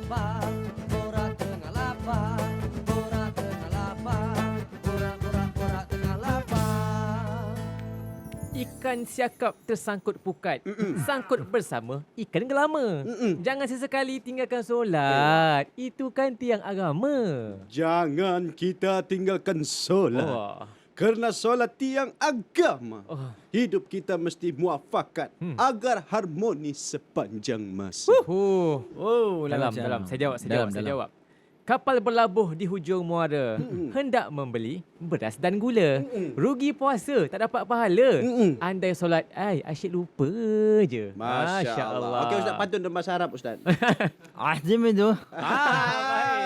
lapar, borak tengah lapar, borak tengah lapar, borak tengah lapar. Ikan siakap tersangkut pukat. Sangkut bersama ikan gelama. Jangan sesekali tinggalkan solat. Itu kan tiang agama. Jangan kita tinggalkan solat. Oh. Kerana solat tiang agama. Oh. Hidup kita mesti muafakat agar harmoni sepanjang masa. Oh, dalam. Saya jawab. Kapal berlabuh di hujung muara. Hendak membeli beras dan gula. Rugi puasa, tak dapat pahala. Andai solat, asyik lupa je. Masya Allah. Okey Ustaz, pantun dalam bahasa Arab Ustaz. Azim itu.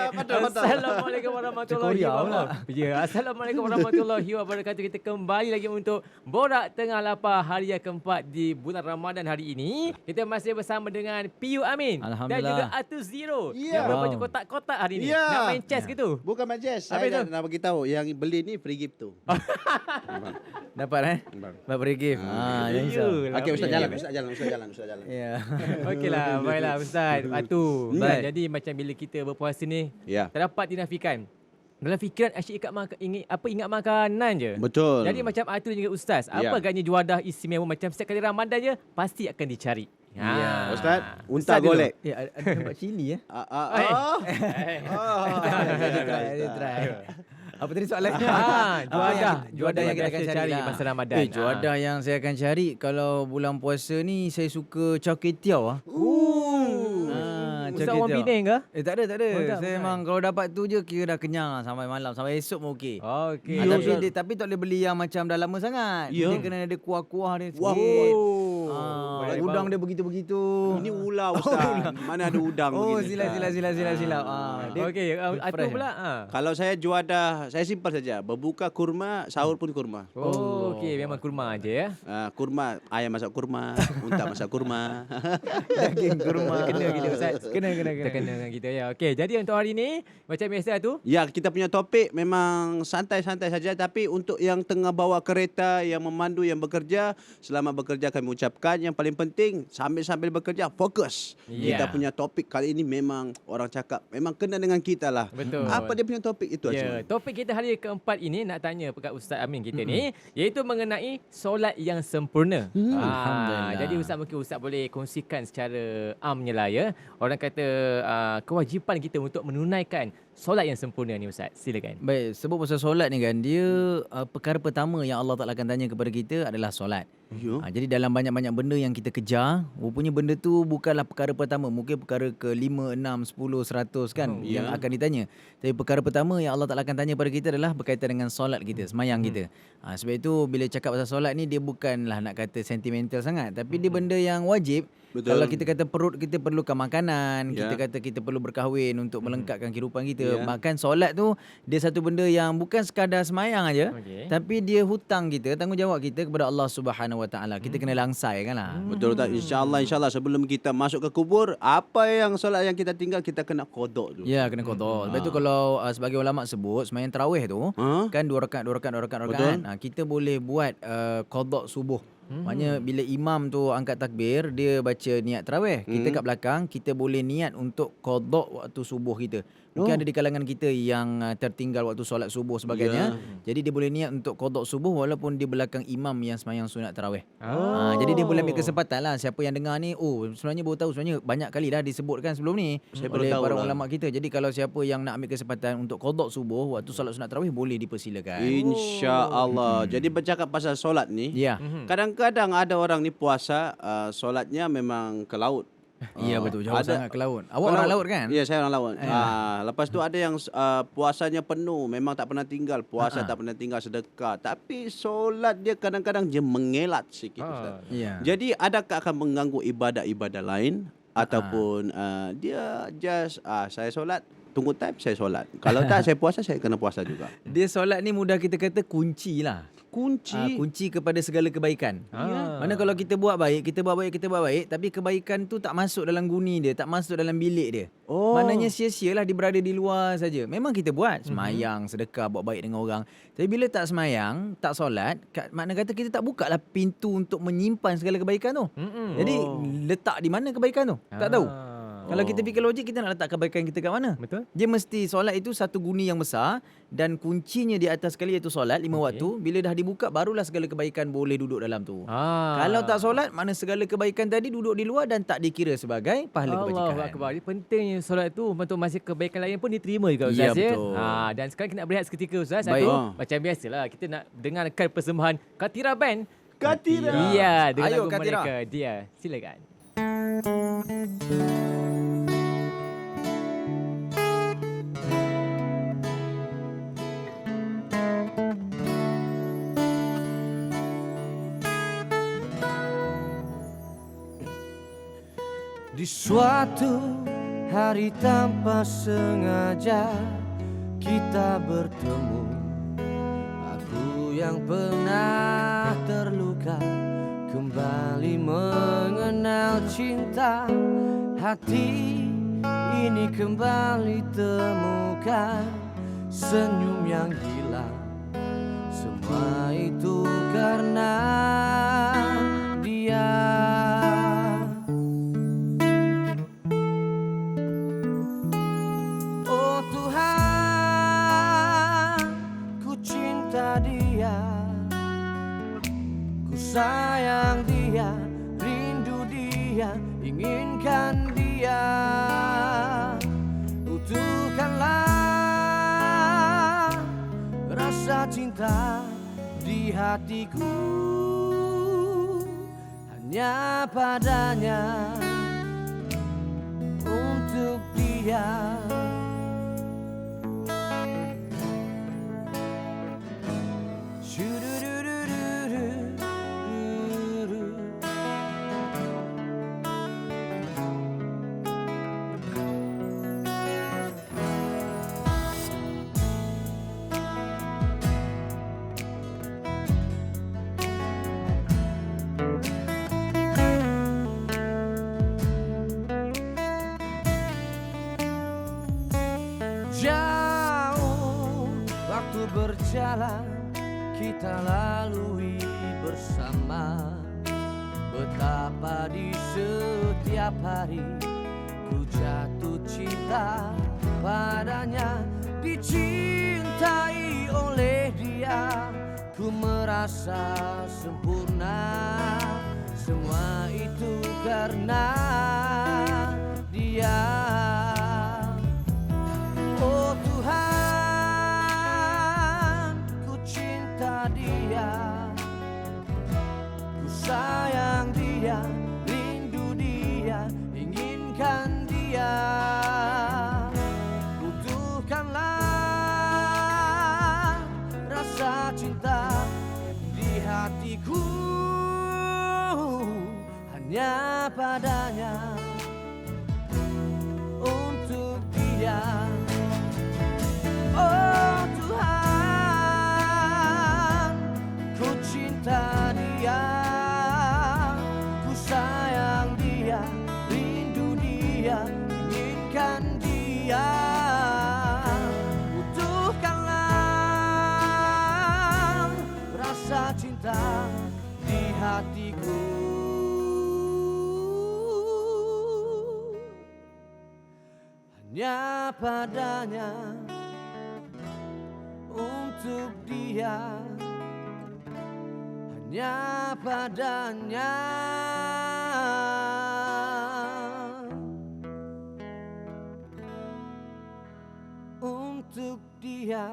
Betul. Assalamualaikum warahmatullahi wabarakatuh. Ya, Assalamualaikum warahmatullahi wabarakatuh. Kita kembali lagi untuk Borak Tengah Lapar hari yang keempat di bulan Ramadan hari ini. Kita masih bersama dengan Piyu Amin dan Alhamdulillah. juga Atu Zero Ya. yang berbaju kotak-kotak hari ini. Ya. Nak main chess gitu. Bukan majes. Apa Saya itu? nak bagi tahu yang beli ni free gift tu. Dapat Dapat beri gift. Jangan risau. Iyalah, Okey Ustaz Piyu. jalan. Ya. Okeylah, baiklah Ustaz. Atu. Baik. Jadi macam bila kita berpuasa ni, Ya. tak dapat dinafikan. Dalam fikiran asyik ingat makanan je. Betul. Jadi macam Atu dan juga Ustaz, apa Ya. agaknya juadah istimewa macam setiap kali Ramadan je pasti akan dicari. Ya. Ustaz, Ustaz unta dulu. golek. Ya, ada nampak cili ya. Try. Apa tadi soalannya? Juadah yang kita akan cari lah. masa Ramadan. Juadah yang saya akan cari kalau bulan puasa ni saya suka chow kway teow. Ustaz orang Penang ke? Tak ada. Oh, tak, Saya bukan. memang kalau dapat tu je kira dah kenyang lah sampai malam. Sampai esok pun okey. Okey. Tapi tak boleh beli yang macam dah lama sangat. Ya. Dia kena ada kuah-kuah dia sikit. Baik, Udang dia begitu-begitu. Ini ular Ustaz. Mana ada udang Oh, begini. silap. Dia Okey, Atu fresh. pula. Kalau saya juadah, saya simpan saja. Berbuka kurma, sahur pun kurma. Okey, memang kurma aja ya. Kurma, ayam masak kurma, unta masak kurma. daging kurma. Kena kita Ustaz. Kena. Kita kena dengan kita ya. Okey, jadi untuk hari ni macam biasa tu. Ya, kita punya topik memang santai-santai saja. Tapi untuk yang tengah bawa kereta, yang memandu, yang bekerja, selamat bekerja kami ucapkan. Yang paling penting, sambil-sambil bekerja, fokus. Ya. Kita punya topik kali ini memang orang cakap, memang kena dengan kita lah. Betul. Apa dia punya topik itu? Ya, topik kita hari keempat ini nak tanya dekat Ustaz Amin kita ni, iaitu mengenai solat yang sempurna. Alhamdulillah. Jadi Ustaz mungkin Ustaz boleh kongsikan secara amnya lah ya. Orang kata kewajipan kita untuk menunaikan solat yang sempurna ni Ustaz. Silakan. Baik, sebut pasal solat ni kan, dia perkara pertama yang Allah Ta'ala akan tanya kepada kita adalah solat. Ya. Jadi dalam banyak-banyak benda yang kita kejar, rupanya benda tu bukanlah perkara pertama. Mungkin perkara ke-5, 6, 10, 100 kan yang akan ditanya. Tapi perkara pertama yang Allah Ta'ala akan tanya pada kita adalah berkaitan dengan solat kita, semayang kita. Sebab itu bila cakap pasal solat ni, dia bukanlah nak kata sentimental sangat. Tapi dia benda yang wajib. Betul. Kalau kita kata perut kita perlukan makanan, Ya. kita kata kita perlu berkahwin untuk melengkapkan kehidupan kita. Ya. Bahkan solat tu dia satu benda yang bukan sekadar semayang aja, Okey. tapi dia hutang kita, tanggungjawab kita kepada Allah Subhanahu Wa Taala. Kita kena langsai kan lah. Betul tak? InsyaAllah sebelum kita masuk ke kubur, apa yang solat yang kita tinggal, kita kena kodok tu. Ya, kena qada. Lepas tu kalau sebagai ulama sebut semayang tarawih tu kan 2 rakaat. Betul. Kita boleh buat qada subuh. Maknanya bila imam tu angkat takbir, dia baca niat tarawih. Kita kat belakang, kita boleh niat untuk qada waktu subuh kita. Mungkin ada di kalangan kita yang tertinggal waktu solat subuh sebagainya. Jadi dia boleh niat untuk qada subuh walaupun di belakang imam yang sembahyang sunat tarawih. Jadi dia boleh ambil kesempatan lah. Siapa yang dengar ni, sebenarnya baru tahu, sebenarnya banyak kali dah disebutkan sebelum ni oleh baru tahu para lah. ulama kita. Jadi kalau siapa yang nak ambil kesempatan untuk qada subuh waktu solat sunat tarawih, boleh dipersilakan. InsyaAllah. Jadi bercakap pasal solat ni, Ya. kadang-kadang ada orang ni puasa, solatnya memang ke laut. Ya betul, jauh ada- sangat ke laut. Awak orang laut kan? Ya, saya orang laut. Lepas tu ada yang puasanya penuh, memang tak pernah tinggal. Puasa tak pernah tinggal, sedekah. Tapi solat dia kadang-kadang dia mengelat sikit. Ustaz. Ya. Jadi adakah akan mengganggu ibadah-ibadah lain? Ataupun dia just saya solat, tunggu time saya solat. Kalau tak saya puasa, saya kena puasa juga. Dia solat ni mudah kita kata kunci lah. Kunci kepada segala kebaikan. Mana kalau kita buat baik, tapi kebaikan tu tak masuk dalam guni dia, tak masuk dalam bilik dia. Maknanya sia-sialah dia berada di luar saja. Memang kita buat semayang, sedekah, buat baik dengan orang. Tapi bila tak semayang, tak solat, makna kata kita tak buka lah pintu untuk menyimpan segala kebaikan tu. Jadi letak di mana kebaikan tu? Tak tahu. Kalau kita fikir logik, kita nak letak kebaikan kita kat mana? Betul. Dia mesti solat itu satu guni yang besar dan kuncinya di atas sekali iaitu solat 5 waktu. Bila dah dibuka barulah segala kebaikan boleh duduk dalam tu. Kalau tak solat, mana segala kebaikan tadi duduk di luar dan tak dikira sebagai pahala kebajikan. Allahu Akbar. Dia pentingnya solat tu untuk masih kebaikan lain pun diterima juga Ustaz. Ya, betul. Dan sekarang kita nak berehat seketika Ustaz. Baik. Macam biasalah kita nak dengarkan persembahan Katira Band. Katira. Ya, dengan Ayo, lagu Katira. mereka. Dia. Silakan. Di suatu hari tanpa sengaja kita bertemu. Aku yang pernah terluka kembali mengenal cinta. Hati ini kembali temukan senyum yang hilang. Semua itu karena dia. Oh Tuhan, ku cinta dia, ku sayang dia, rindu dia, inginkan dia. Butuhkanlah rasa cinta di hatiku, hanya padanya, untuk dia. Jauh waktu berjalan kita lalui bersama. Betapa di setiap hari ku jatuh cinta padanya. Dicintai oleh dia ku merasa sempurna. Semua itu karena dia. Oh Tuhan, ku cinta dia, ku sayang dia, rindu dia, inginkan dia. Butuhkanlah rasa cinta di hatiku, hanya padanya, untuk dia. Oh Tuhan, ku cinta dia, ku sayang dia, rindu dia, inginkan dia. Butuhkanlah rasa cinta di hatiku, hanya padanya, untuk dia, hanya padanya, untuk dia.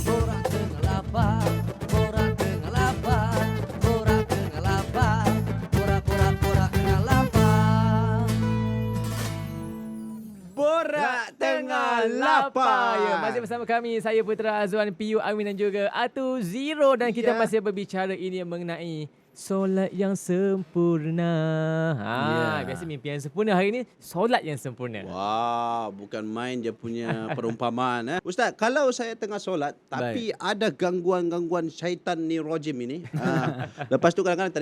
Borak tengah lapar, borak tengah lapar, borak tengah lapar, borak tengah lapar. Borak tengah lapar. Ya, masih bersama kami, saya Putra Azwan, PU Amin dan juga Atu Zero, dan kita masih berbicara ini mengenai solat yang sempurna. Biasa mimpi yang sempurna, hari ini solat yang sempurna. Wah, bukan main dia punya perumpamaan. Ustaz, kalau saya tengah solat tapi ada gangguan-gangguan syaitan ni rojim ini. Lepas tu kadang-kadang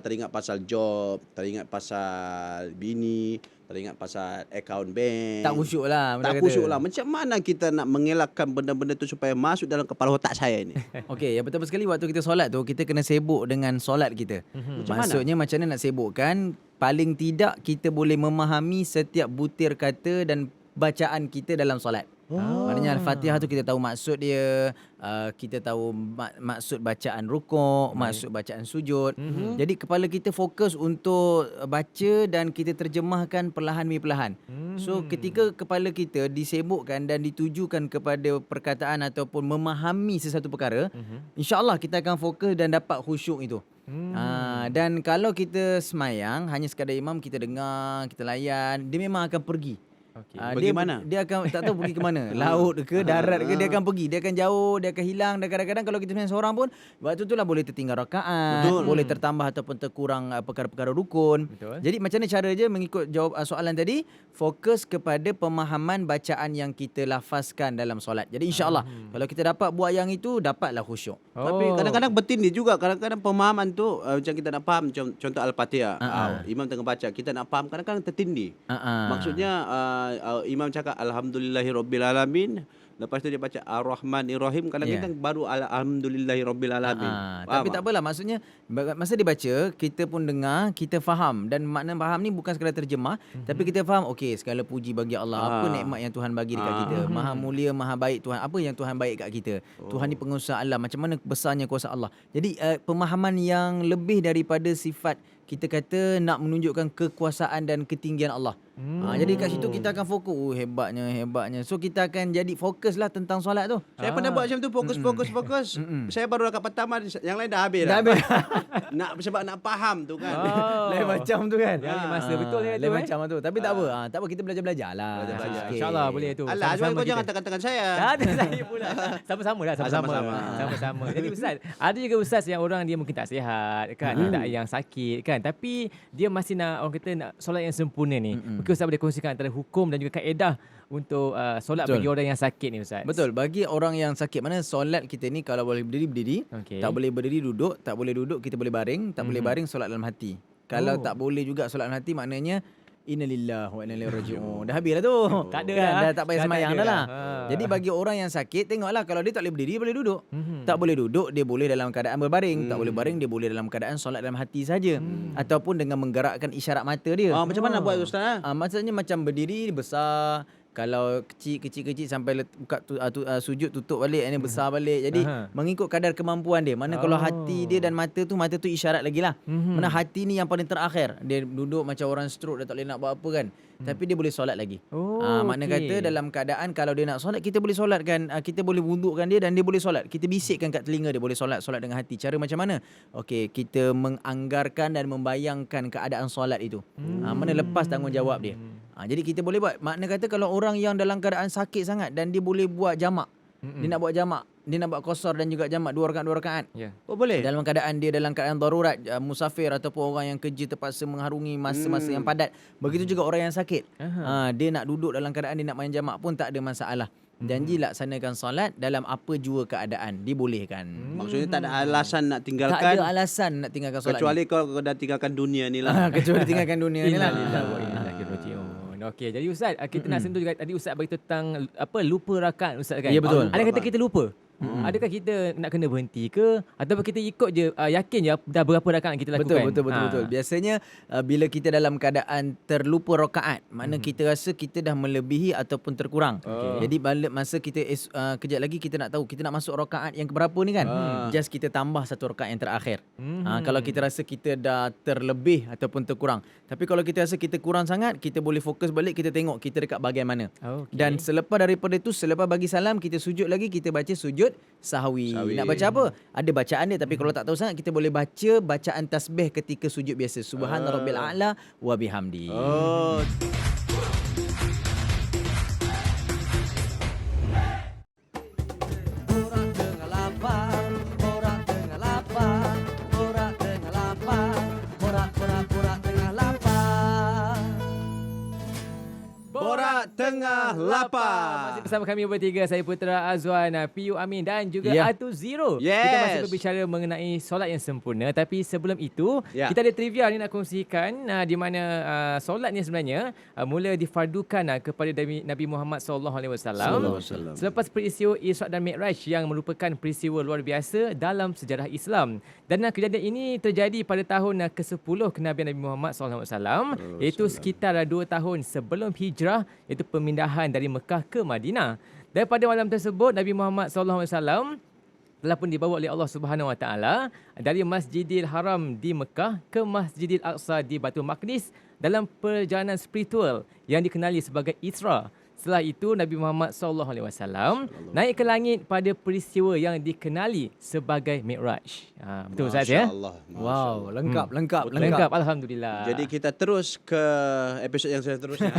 teringat pasal job, teringat pasal bini, teringat pasal akaun bank. Tak khusyuk lah. benda Tak kata. khusyuk lah. Macam mana kita nak mengelakkan benda-benda tu supaya masuk dalam kepala otak saya ni? Okey, yang betul sekali waktu kita solat tu, kita kena sibuk dengan solat kita. Macam mana? Maksudnya macam mana nak sibukkan? Paling tidak kita boleh memahami setiap butir kata dan bacaan kita dalam solat. Maknanya Al-Fatihah tu kita tahu maksud dia, kita tahu maksud bacaan rukuk, maksud bacaan sujud. Jadi kepala kita fokus untuk baca dan kita terjemahkan perlahan demi perlahan. So ketika kepala kita disibukkan dan ditujukan kepada perkataan ataupun memahami sesuatu perkara, insya-Allah kita akan fokus dan dapat khusyuk itu. Dan kalau kita semayang hanya sekadar imam, kita dengar, kita layan, dia memang akan pergi. Okey. Pergi mana? Dia akan tak tahu pergi ke mana. Laut ke, darat ke, dia akan pergi. Dia akan jauh, dia akan hilang. Dan kadang-kadang kalau kita semayang seorang pun, waktu tu lah boleh tertinggal rakaat, Betul. boleh tertambah ataupun terkurang perkara-perkara rukun. Betul. Jadi macam mana cara je mengikut jawab soalan tadi, fokus kepada pemahaman bacaan yang kita lafazkan dalam solat. Jadi insya-Allah kalau kita dapat buat yang itu, dapatlah khusyuk. Tapi kadang-kadang bertindih juga. Kadang-kadang pemahaman tu macam kita nak faham contoh Al-Fatihah. Imam tengah baca, kita nak faham kadang-kadang tertindih. Maksudnya imam cakap Alhamdulillahirabbil alamin. Lepas tu dia baca Ar-Rahmanir-Rahim. Kadang-kadang baru Alhamdulillahirabbil alamin. Tapi tak apalah, maksudnya masa dia baca, kita pun dengar, kita faham. Dan makna faham ni bukan sekadar terjemah, tapi kita faham, okey, segala puji bagi Allah. Apa nikmat yang Tuhan bagi dekat kita. Maha mulia, maha baik Tuhan. Apa yang Tuhan baik kat kita. Tuhan ni penguasa alam. Macam mana besarnya kuasa Allah. Jadi pemahaman yang lebih daripada sifat kita kata nak menunjukkan kekuasaan dan ketinggian Allah. Jadi kat situ kita akan fokus. Hebatnya. So kita akan jadi fokus lah tentang solat tu. Saya pernah buat macam tu, fokus. Saya baru dekat pertama, yang lain dah habis Dah habis. Sebab nak faham tu kan. Lain macam tu kan. Yang masa betul dia tu, Lain macam tu. Tapi tak apa. Tak apa, kita belajar-belajar lah. Belajar-belajar. Sikit. InsyaAllah boleh tu. Alah, Azwan Sama-sama kau kita. jangan tekan-tekan saya. Tak ada saya pula. Sama-sama lah. Sama-sama. Sama-sama. Jadi Ustaz, ada juga Ustaz yang orang dia mungkin tak sihat kan, ada yang sakit kan, tapi dia masih nak, orang kata nak solat yang sempurna ni. Mungkin Ustaz boleh kongsikan antara hukum dan juga kaedah untuk solat Betul. bagi orang yang sakit ni Ustaz. Betul. Bagi orang yang sakit, mana solat kita ni kalau boleh berdiri, Okey. tak boleh berdiri duduk, tak boleh duduk kita boleh baring, tak boleh baring solat dalam hati. Kalau tak boleh juga solat dalam hati, maknanya innalillahi wa inna ilaihi raji'un. Dah habis lah tu. Tak ada kan? lah. Dah tak payah Dah tak semayang ada dah lah. lah. Jadi bagi orang yang sakit, tengoklah kalau dia tak boleh berdiri, boleh duduk. Tak boleh duduk, dia boleh dalam keadaan berbaring. Tak boleh baring, dia boleh dalam keadaan solat dalam hati saja. Ataupun dengan menggerakkan isyarat mata dia. Macam mana nak buat Ustaz? Maksudnya macam berdiri besar, kalau kecil sampai buka sujud tutup balik, ini besar balik. Jadi mengikut kadar kemampuan dia. Mana kalau hati dia dan mata tu isyarat lagi lah. Mana hati ni yang paling terakhir. Dia duduk macam orang stroke, dah tak boleh nak buat apa kan. Tapi dia boleh solat lagi. Makna kata dalam keadaan kalau dia nak solat, kita boleh solatkan, kita boleh wudukkan dia dan dia boleh solat. Kita bisikkan kat telinga dia, boleh solat dengan hati. Cara macam mana? Okey, kita menganggarkan dan membayangkan keadaan solat itu. Mana lepas tanggungjawab dia. Jadi kita boleh buat. Makna kata kalau orang yang dalam keadaan sakit sangat dan dia boleh buat jamak. Dia nak buat jamak, dia nak buat qasar dan juga jamak 2 rakaat. Ya. Oh boleh? Dalam keadaan darurat, musafir ataupun orang yang kerja terpaksa mengharungi masa-masa yang padat. Begitu juga orang yang sakit. Dia nak duduk dalam keadaan dia nak main jamak pun tak ada masalah. Janji laksanakan solat dalam apa jua keadaan, dibolehkan. Maksudnya tak ada alasan nak tinggalkan. Tak ada alasan nak tinggalkan solat. Kecuali kau dah tinggalkan dunia ni lah. Kecuali tinggalkan dunia ni lah. Innalillahi wa inna ilaihi raji'un. Okey, jadi Ustaz, kita nak sentuh juga tadi Ustaz bagi tentang lupa rakaat Ustaz kan. Ya, betul. Ada kata kita lupa. Adakah kita nak kena berhenti ke ataupun kita ikut je yakin je dah berapa rakaat kita lakukan? Betul. Biasanya bila kita dalam keadaan terlupa rakaat, makna kita rasa kita dah melebihi ataupun terkurang. Jadi balik masa kita kejap lagi kita nak tahu kita nak masuk rakaat yang keberapa ni kan. Just kita tambah 1 rakaat yang terakhir. Kalau kita rasa kita dah terlebih ataupun terkurang. Tapi kalau kita rasa kita kurang sangat, kita boleh fokus balik, kita tengok kita dekat bahagian mana. Dan selepas daripada itu, selepas bagi salam, kita sujud lagi, kita baca sujud sahwi. Nak baca apa? Ada bacaan dia, tapi kalau tak tahu sangat, kita boleh baca bacaan tasbih ketika sujud biasa. Subhana rabbil a'la wa bihamdi. Orang tengah lapar, orang tengah lapar, orang tengah lapar, orang tengah lapar. Borak tengah lapar. Masih bersama kami bertiga, saya Putra Azwan, PU Amin dan juga Atu Zero. Yes. Kita masih berbicara mengenai solat yang sempurna. Tapi sebelum itu, kita ada trivia ni nak kongsikan di mana solat ni sebenarnya mula difardukan kepada Nabi Muhammad SAW selepas peristiwa Isra' dan Mi'raj yang merupakan peristiwa luar biasa dalam sejarah Islam. Dan kejadian ini terjadi pada tahun ke-10 kenabian Nabi Muhammad SAW, iaitu sekitar 2 tahun sebelum hijrah, iaitu pemindahan dari Mekah ke Madinah. Dan pada malam tersebut Nabi Muhammad SAW telah pun dibawa oleh Allah Subhanahu Wa Taala dari Masjidil Haram di Mekah ke Masjidil Aqsa di Baitul Maqdis dalam perjalanan spiritual yang dikenali sebagai Isra. Setelah itu Nabi Muhammad SAW naik ke langit pada peristiwa yang dikenali sebagai Mi'raj. Betul Ustaz ya? Wow, lengkap. Alhamdulillah. Jadi kita terus ke episod yang seterusnya.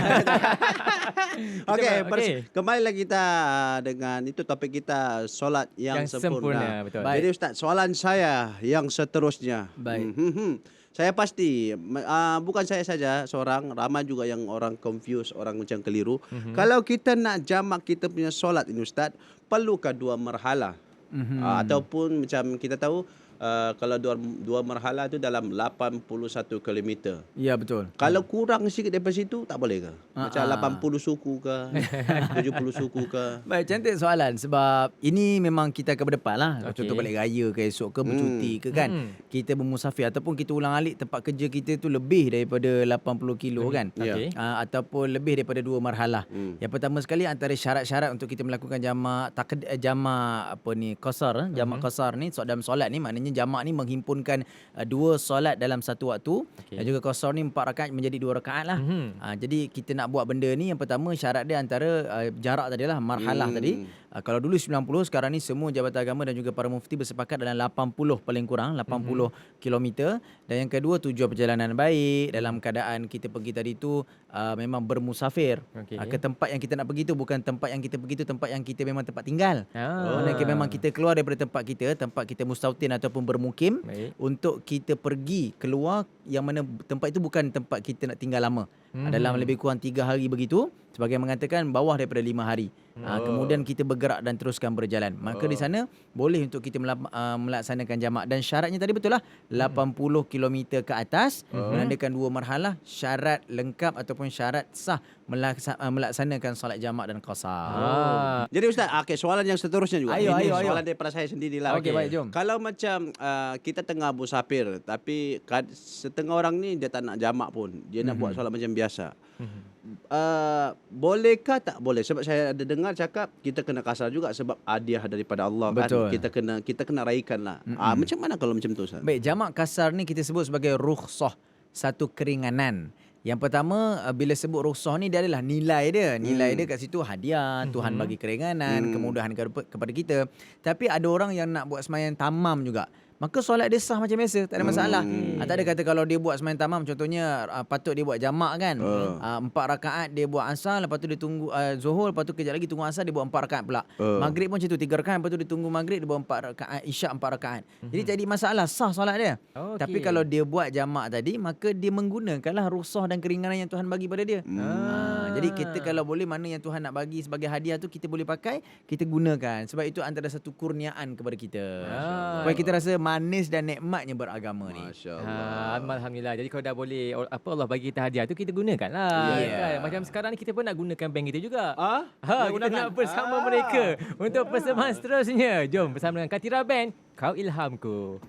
Okey, kembali lagi kita dengan itu topik kita solat yang sempurna. Betul. Jadi Ustaz, soalan saya yang seterusnya. Baik. Saya pasti, bukan saya saja seorang, ramai juga yang orang confuse, orang macam keliru. Kalau kita nak jamak kita punya solat ini Ustaz, perlukah 2 marhalah? Ataupun macam kita tahu, kalau dua marhalah itu dalam 81 kilometer. Ya, betul. Kalau kurang sikit daripada situ, tak boleh ke? Macam 80 suku ke? 70 suku ke? Baik, cantik soalan. Sebab ini memang kita akan berdepan lah. Contoh balik raya ke esok ke, bercuti ke kan. Kita bermusafir ataupun kita ulang alik tempat kerja kita tu lebih daripada 80 kilo kan. Ataupun lebih daripada 2 marhalah. Yang pertama sekali antara syarat-syarat untuk kita melakukan jamak qasar. Jamak qasar ni dalam solat ni maknanya jamak ni menghimpunkan 2 solat dalam satu waktu. Dan juga qasar ni 4 rakaat menjadi 2 rakaat lah. Jadi kita nak buat benda ni, yang pertama syarat dia antara jarak tadi lah, marhalah tadi. Kalau dulu 90, sekarang ni semua jabatan agama dan juga para mufti bersepakat dalam 80 paling kurang, 80 kilometer. Dan yang kedua, tujuan perjalanan baik, dalam keadaan kita pergi tadi tu memang bermusafir. Ke tempat yang kita nak pergi tu bukan tempat yang kita pergi tu tempat yang kita memang tempat tinggal. Maksudnya memang kita keluar daripada tempat kita mustautin ataupun bermukim untuk kita pergi keluar, yang mana tempat itu bukan tempat kita nak tinggal lama. Dalam lebih kurang 3 hari begitu, sebagai mengatakan bawah daripada 5 hari. Kemudian kita bergerak dan teruskan berjalan. Maka di sana boleh untuk kita melaksanakan jamak. Dan syaratnya tadi betul lah, 80 km ke atas, menandakan 2 marhalah, syarat lengkap ataupun syarat sah melaksanakan solat jamak dan qasar. Jadi Ustaz, soalan yang seterusnya juga. Ayo. Soalan daripada saya sendirilah. Okey, baik, jom. Kalau macam kita tengah musafir, tapi setengah orang ni dia tak nak jamak pun, dia nak buat solat macam biasa. Bolehkah tak boleh? Sebab saya ada dengar cakap kita kena qasar juga sebab hadiah daripada Allah. Betul. Kan. Kita kena raikan lah. Macam mana kalau macam tu Ustaz? Baik, jamak qasar ni kita sebut sebagai rukhsah, satu keringanan. Yang pertama, bila sebut rukhsah ni, dia adalah nilai dia. Nilai dia kat situ hadiah, Tuhan bagi keringanan, kemudahan kepada kita. Tapi ada orang yang nak buat sembahyang tamam juga. Maka solat dia sah macam biasa, tak ada masalah. Tak ada kata kalau dia buat sembahyang tamam, contohnya patut dia buat jamak kan. 4 rakaat dia buat asar, lepas tu dia tunggu zuhur, lepas tu kejap lagi tunggu asar, dia buat 4 rakaat pula. Maghrib pun macam tu, 3 rakaat, lepas tu dia tunggu maghrib, dia buat 4 rakaat, isyak 4 rakaat. Jadi jadi masalah, sah solat dia. Tapi kalau dia buat jamak tadi, maka dia menggunakanlah rukhsah dan keringanan yang Tuhan bagi pada dia. Jadi kita kalau boleh, mana yang Tuhan nak bagi sebagai hadiah tu kita boleh pakai, kita gunakan. Sebab itu antara satu kurniaan kepada kita. Supaya kita rasa manis dan nikmatnya beragama ni. Masya-Allah. Alhamdulillah. Jadi kalau dah boleh Allah bagi kita hadiah tu, kita gunakanlah. Kan? Macam sekarang ni kita pun nak gunakan bank kita juga. Kita nak bersama mereka untuk persembahan seterusnya. Jom bersama dengan Katira Band, Kau Ilhamku.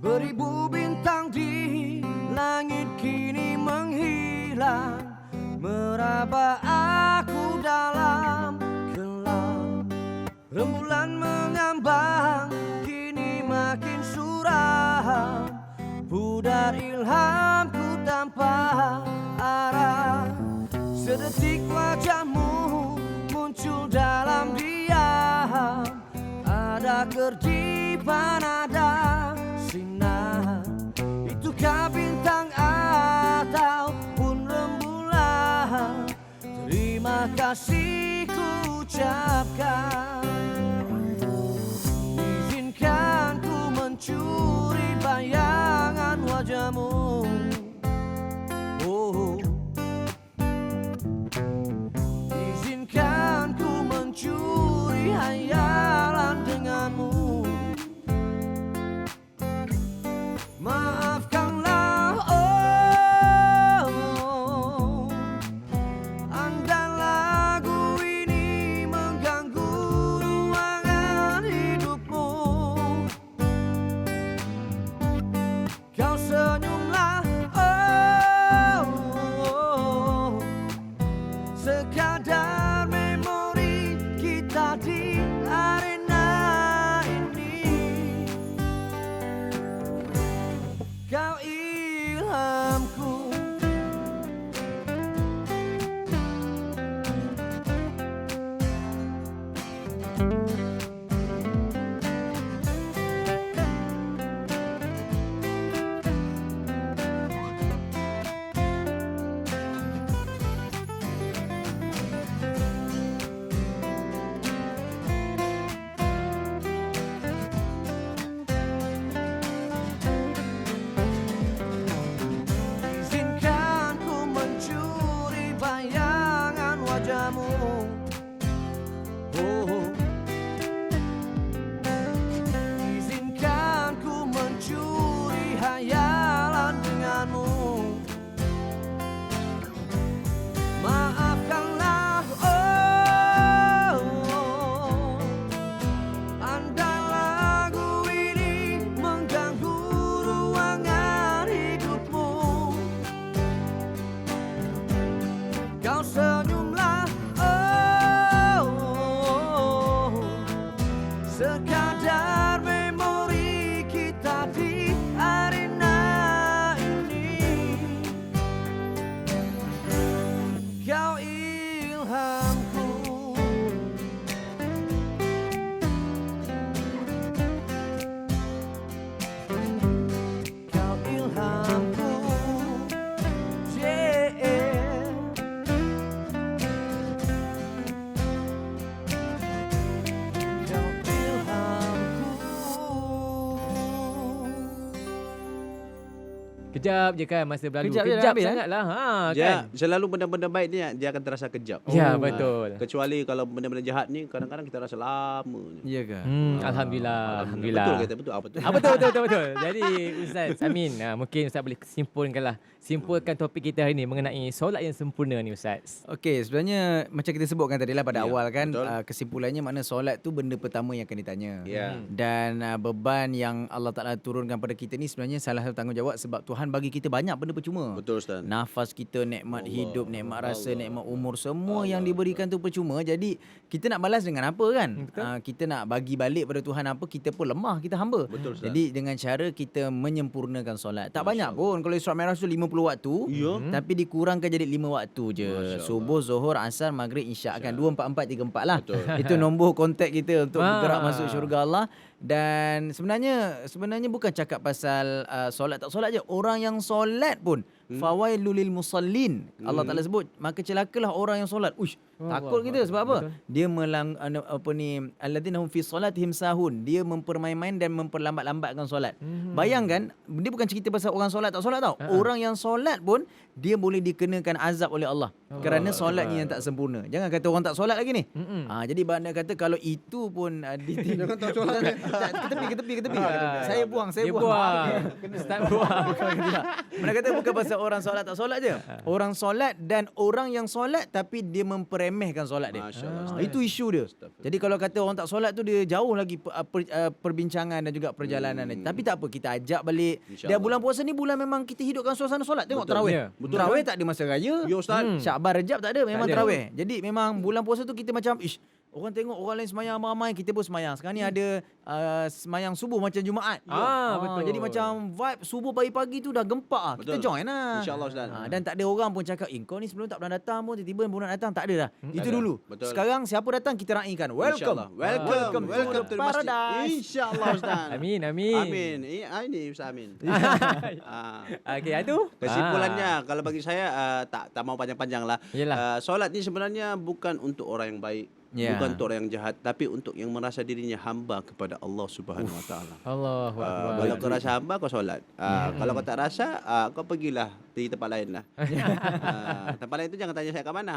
Beribu bintang di langit kini menghilang, meraba aku dalam gelap. Rembulan mengambang kini makin suram, pudar ilhamku tanpa arah. Sedetik wajahmu muncul dalam diam, ada kerdipan, ada sinar. Itukah bintang ataupun rembulan? Terima kasih ku ucapkan. Izinkan bayangan wajahmu. Oh, izinkan ku mencuri hayalan denganmu. Maafkanlah, oh, andai lagu ini mengganggu ruangan hidupmu. Kau senyumlah, oh, sekadar memori kita di arena ini. Kau ilhamku. Izinkan ku mencuri bayangan wajahmu. Oh, izinkan ku mencuri hayalan denganmu. Maafkanlah, oh, andai lagu ini mengganggu ruangan hidupmu. Kau senyumlah, oh, sekadar memori kita di arena ini. Kau ilhamku. Kau ilhamku, yeah. Kau ilhamku. Kejap je kan masa berlalu. Kejap je dah Kejap habis, sangatlah. Ha, Dia kan? selalu benda-benda baik ni dia akan terasa kejap. Ya, Ah, betul. Kecuali kalau benda-benda jahat ni kadang-kadang kita rasa lama. Ya ke? Alhamdulillah. Alhamdulillah. Betul kata betul. Betul. Betul. Jadi Ustaz Amin, mungkin Ustaz boleh simpulkan topik kita hari ini mengenai solat yang sempurna ni Ustaz. Okey, sebenarnya macam kita sebutkan tadi lah pada Ya, awal kan, betul. kesimpulannya makna solat tu benda pertama yang akan ditanya. Ya. Dan beban yang Allah Ta'ala turunkan pada kita ni sebenarnya salah satu tanggungjawab sebab Tuhan bagi kita banyak benda percuma. Betul Ustaz. Nafas kita, nikmat Allah, hidup, nikmat rasa, Allah. nikmat umur, semua yang diberikan tu percuma. Jadi kita nak balas dengan apa kan? Kita nak bagi balik pada Tuhan apa, kita pun lemah, kita hamba. Betul, Ustaz. Jadi dengan cara kita menyempurnakan solat. Tak banyak pun kalau Isra Mi'raj tu 50 waktu, Ya. tapi dikurangkan jadi 5 waktu je. Masya Subuh, Zuhur, Asar, Maghrib, Isyak kan. 2, 4, 4, 3, 4 lah. Betul. Itu nombor kontak kita untuk bergerak Ah. masuk syurga Allah. Dan sebenarnya bukan cakap pasal solat tak solat je. Orang yang solat pun fawailul lil musallin. Allah Taala sebut, maka celakalah orang yang solat. Uish, takut kita sebab apa? Dia alladzina hum fi salatihim sahun. Dia mempermain-main dan memperlambat-lambatkan solat. Bayangkan, dia bukan cerita pasal orang solat tak solat tau. Orang yang solat pun dia boleh dikenakan azab oleh Allah kerana solatnya yang tak sempurna. Jangan kata orang tak solat lagi ni. Jadi Banda kata kalau itu pun jangan tak solat. Ke tepi. Saya buang. Dia buang. Ustaz buang. Mana kata bukan pasal orang solat tak solat je. Orang solat dan orang yang solat tapi dia memperemehkan solat dia. Masya Allah. Itu isu dia. Jadi kalau kata orang tak solat tu dia jauh lagi perbincangan dan juga perjalanan dia. Tapi tak apa, kita ajak balik. Dan bulan puasa ni bulan memang kita hidupkan suasana solat. Tengok Betul. tarawih. Ya. Betul. Tarawih tak ada masa raya. Ya Ustaz. Syaban Rejab tak ada, memang Tak ada. tarawih. Jadi memang bulan puasa tu kita macam orang tengok orang lain semayang ramai, kita pun semayang. Sekarang ni ada semayang subuh macam Jumaat. Betul. Jadi macam vibe subuh pagi-pagi tu dah gempak lah. Kita Betul. join lah. InsyaAllah Ustaz. Dan tak ada orang pun cakap, kau ni sebelum tak pernah datang pun tiba-tiba pun nak datang. Tak ada dah. Itu Tak ada. dulu. Betul. Sekarang siapa datang kita raikan. Welcome. InsyaAllah. Welcome to to the masjid. paradise. InsyaAllah Ustaz. Amin. Amin. Ini Ustaz Amin. Okey, itu. Kesimpulannya kalau bagi saya tak mau panjang-panjang lah. Yelah. Solat ni sebenarnya bukan untuk orang yang baik. Ya. bukan untuk orang yang jahat, tapi untuk yang merasa dirinya hamba kepada Allah Subhanahu Wa Taala. Allahu akbar. Kalau kau rasa hamba, kau solat. Kalau kau tak rasa, kau pergilah di tempat lain lah. Tempat lain itu jangan tanya saya ke mana.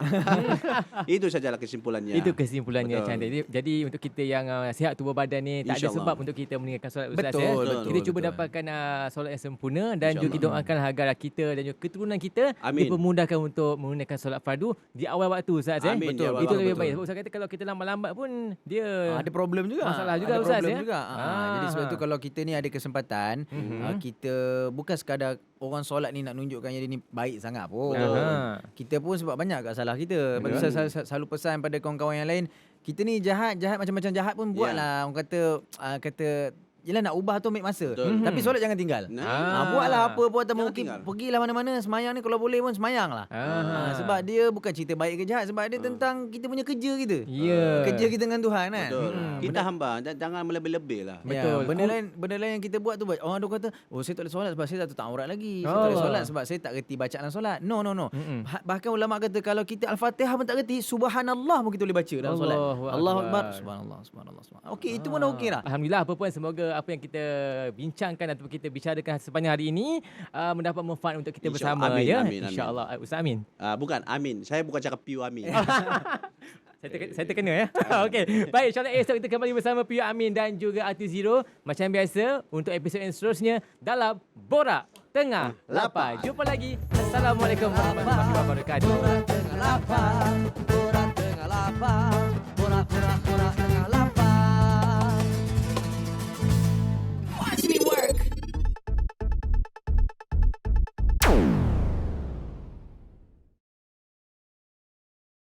Itu sajalah kesimpulannya. Itu kesimpulannya Betul. Chan. Jadi untuk kita yang sihat tubuh badan ni, tak ada InsyaAllah. sebab untuk kita meninggalkan solat Ustaz. Betul, ya. betul, Kita cuba betul. dapatkan solat yang sempurna dan juga kita InsyaAllah. doakan agar kita dan juga keturunan kita Amin. dipermudahkan untuk menunaikan solat fardu di awal waktu Ustaz. Amin, Betul. di awal Itu waktu. lebih baik. Sebab Ustaz kata kalau kita lambat-lambat pun dia Ada problem juga. Masalah juga, ada Ustaz, problem ya? juga. Jadi sebab tu kalau kita ni ada kesempatan, kita bukan sekadar orang solat ni nak tunjukkan yang dia ni baik sangat pun. Aha. Kita pun sebab banyak kat salah kita. Lepas tu saya selalu pesan pada kawan-kawan yang lain, kita ni jahat macam-macam jahat pun buatlah. Orang kata yelah nak ubah tu ambil masa. Betul. Tapi solat jangan tinggal. Buatlah apa pun atau Jangan mungkin tinggal. pergilah mana-mana semayang ni kalau boleh pun semayang lah. Sebab dia bukan cerita baik ke jahat, sebab dia tentang kita punya kerja kita. Ya. Kerja kita dengan Tuhan kan. Betul. Kita hamba, jangan melebih-lebih lah. Betul. Ya, benda lain yang kita buat tu, orang tu kata, oh saya tak boleh solat sebab saya tak tahu aurat lagi. Saya tak boleh solat sebab saya tak reti bacaan solat. No. Bahkan ulama kata kalau kita Al-Fatihah pun tak reti, subhanallah pun kita boleh baca dalam solat. Allahu Allahu Akbar. Akbar. Subhanallah. Okey, itu pun dah okey lah. Alhamdulillah, apa pun semoga apa yang kita bincangkan ataupun kita bicarakan sepanjang hari ini mendapat manfaat untuk kita InsyaAllah. bersama. Amin, Ya, amin, amin. InsyaAllah. Ustaz Amin. Bukan, amin. Saya bukan cakap piu amin. Saya terkena ya. Okey. Baik, insyaAllah esok kita kembali bersama Piyu Amin dan juga Ati Zero. Macam biasa, untuk episod yang seterusnya dalam Borak Tengah Lapar. Jumpa lagi. Assalamualaikum warahmatullahi wabarakatuh. Borak tengah lapar, borak tengah lapar.